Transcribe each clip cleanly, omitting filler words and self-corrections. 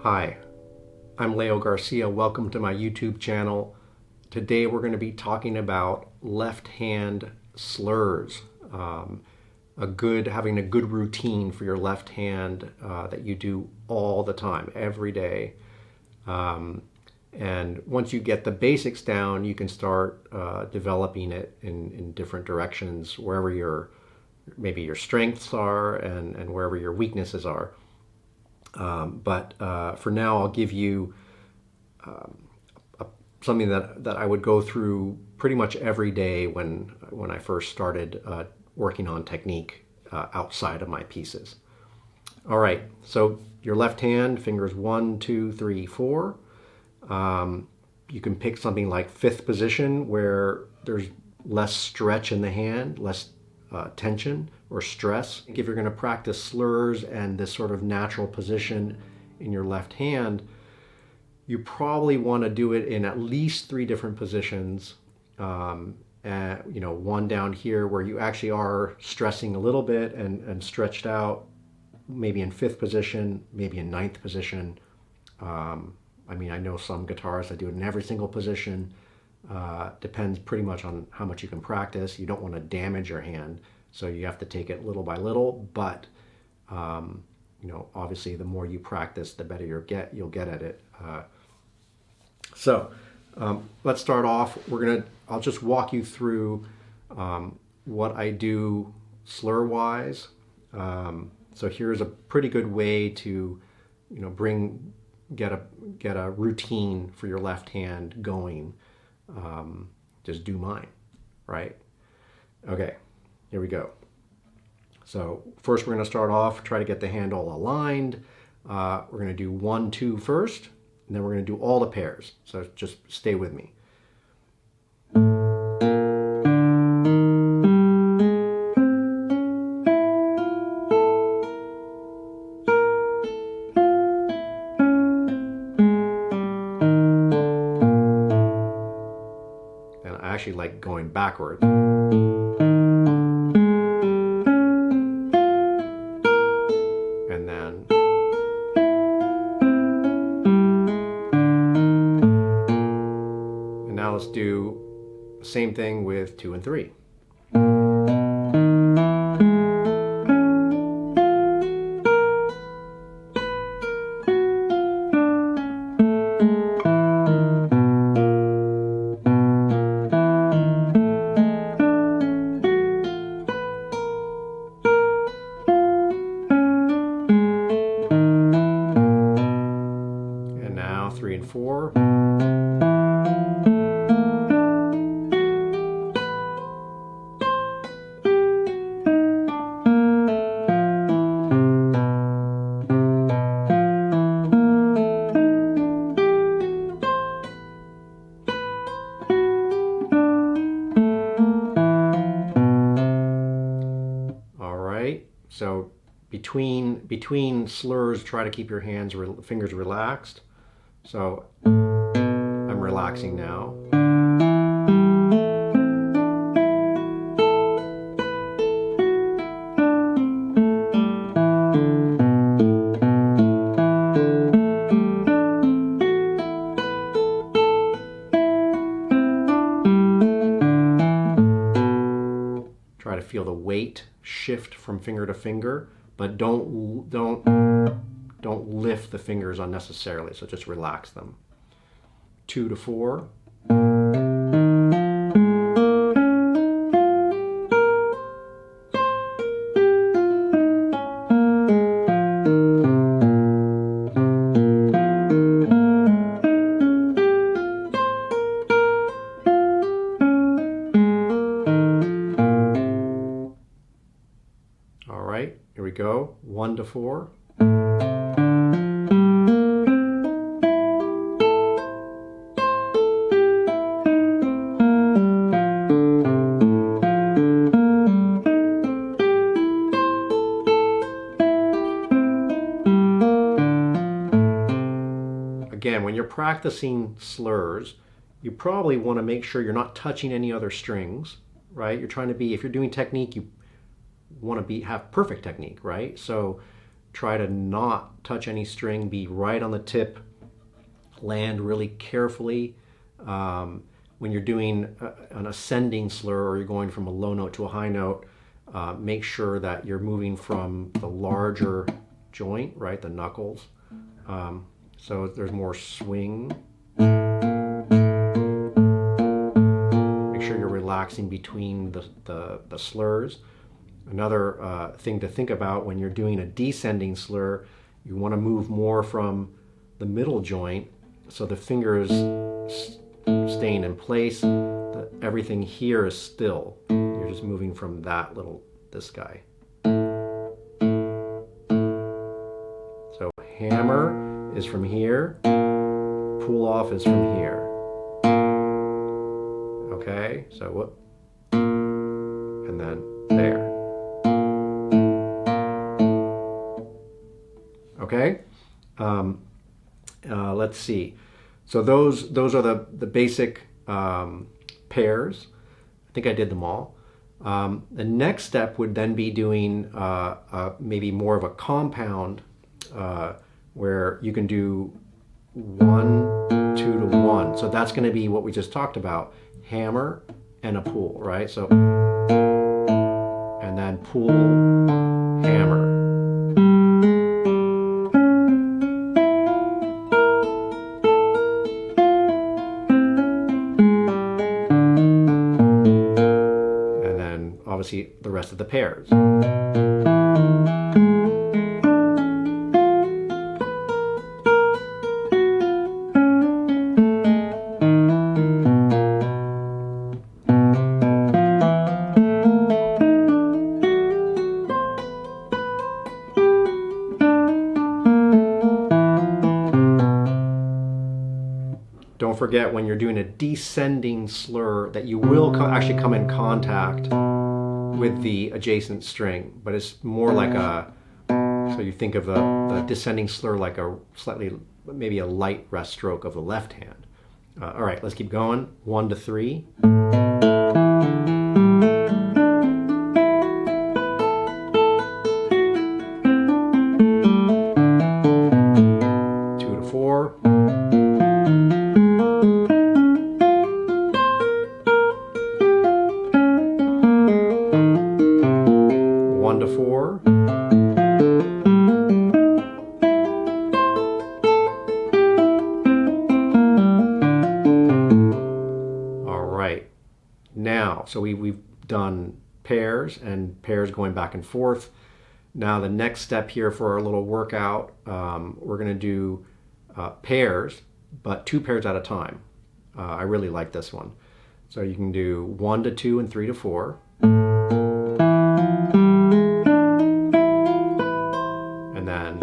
Hi, I'm Leo Garcia. Welcome to my YouTube channel. Today we're going to be talking about left hand slurs. Having a good routine for your left hand that you do all the time, every day. And once you get the basics down, you can start developing it in different directions, wherever maybe your strengths are and wherever your weaknesses are. But for now, I'll give you something that I would go through pretty much every day when I first started working on technique outside of my pieces. All right, so your left hand, fingers 1, 2, 3, 4. You can pick something like fifth position where there's less stretch in the hand, less tension or stress. If you're going to practice slurs and this sort of natural position in your left hand, you probably want to do it in at least 3 different positions. One down here where you actually are stressing a little bit and stretched out, maybe in 5th position, maybe in 9th position. I know some guitarists that do it in every single position. Depends pretty much on how much you can practice. You don't want to damage your hand, so you have to take it little by little. But obviously, the more you practice, the better you'll get at it. So let's start off. I'll just walk you through what I do slur-wise. So here's a pretty good way to get a routine for your left hand going. Just do mine, right? Okay, here we go. So first we're going to start off, try to get the hand all aligned. We're going to do 1, 2 first, and then we're going to do all the pairs. So just stay with me. Actually like going backwards. And then now let's do the same thing with 2 and 3. And now 3 and 4. So between slurs, try to keep your fingers relaxed. So I'm relaxing now. Try to feel the weight shift from finger to finger, but don't lift the fingers unnecessarily, so just relax them. 2 to 4. All right, here we go. 1 to 4. Again, when you're practicing slurs, you probably want to make sure you're not touching any other strings, right? You're trying to be, if you're doing technique, you want to have perfect technique, right? So try to not touch any string, be right on the tip, land really carefully. When you're doing an ascending slur or you're going from a low note to a high note, make sure that you're moving from the larger joint, right, the knuckles. So there's more swing. Make sure you're relaxing between the slurs. Another thing to think about when you're doing a descending slur, you want to move more from the middle joint so the fingers staying in place. Everything here is still. You're just moving from this guy. So hammer is from here, pull off is from here. Okay, so whoop, and then there. Okay, let's see. So those are the basic pairs. I think I did them all. The next step would then be doing maybe more of a compound where you can do 1, 2 to 1. So that's going to be what we just talked about, hammer and a pull, right? So, and then pull, hammer. And then obviously the rest of the pairs. Don't forget when you're doing a descending slur that you will actually come in contact with the adjacent string, but it's more like so you think of the descending slur like a slightly, maybe a light rest stroke of the left hand. All right, let's keep going. 1 to 3. 2 to 4. 1 to 4. All right. Now, so we've done pairs and pairs going back and forth. Now the next step here for our little workout, we're going to do pairs, but 2 pairs at a time. I really like this one. So you can do 1 to 2 and 3 to 4. And then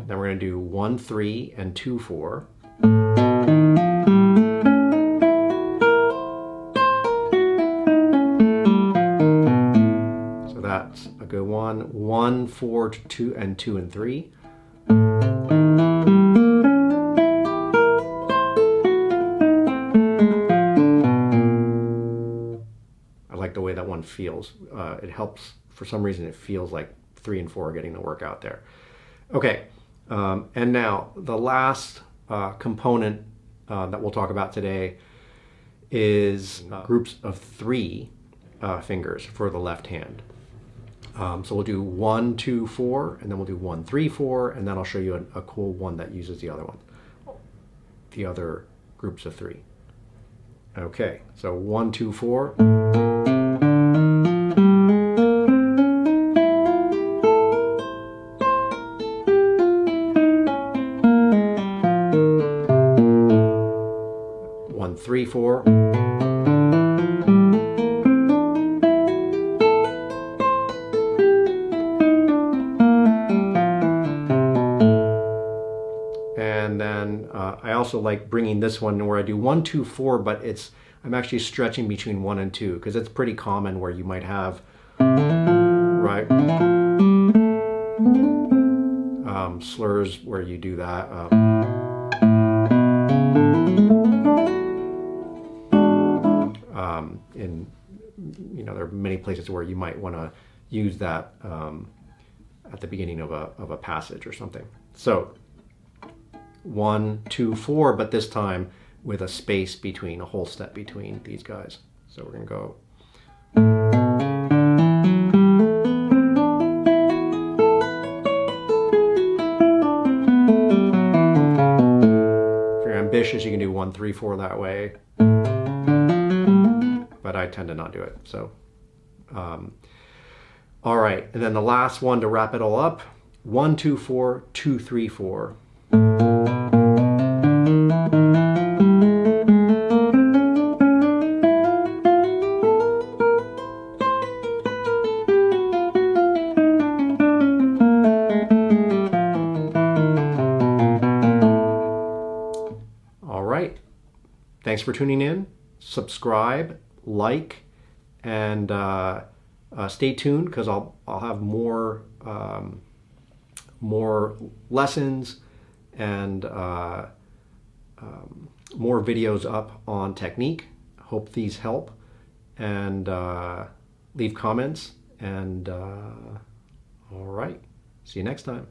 we're going to do 1, 3 and 2, 4. So that's a good one. 1, 4, 2 and 2 and 3. The way that one feels. It helps, for some reason it feels like 3 and 4 are getting the work out there. Okay, and now the last component that we'll talk about today is groups of 3 fingers for the left hand. So we'll do 1, 2, 4, and then we'll do 1, 3, 4, and then I'll show you a cool one that uses the other one, the other groups of 3. Okay, so 1, 2, 4. 1, 3, 4. And then I also like bringing this one where I do 1, 2, 4, but I'm actually stretching between 1 and 2 because it's pretty common where you might have, right, slurs where you do that. In there are many places where you might want to use that at the beginning of a passage or something. So 1, 2, 4, but this time with a space between, a whole step between these guys. So we're going to go. If you're ambitious, you can do 1, 3, 4 that way. But I tend to not do it. So, all right. And then the last one to wrap it all up. 1, 2, 4, 2, 3, 4. All right. Thanks for tuning in. Subscribe, like, and stay tuned because I'll have more lessons and more videos up on technique. Hope these help, and leave comments. And all right, see you next time.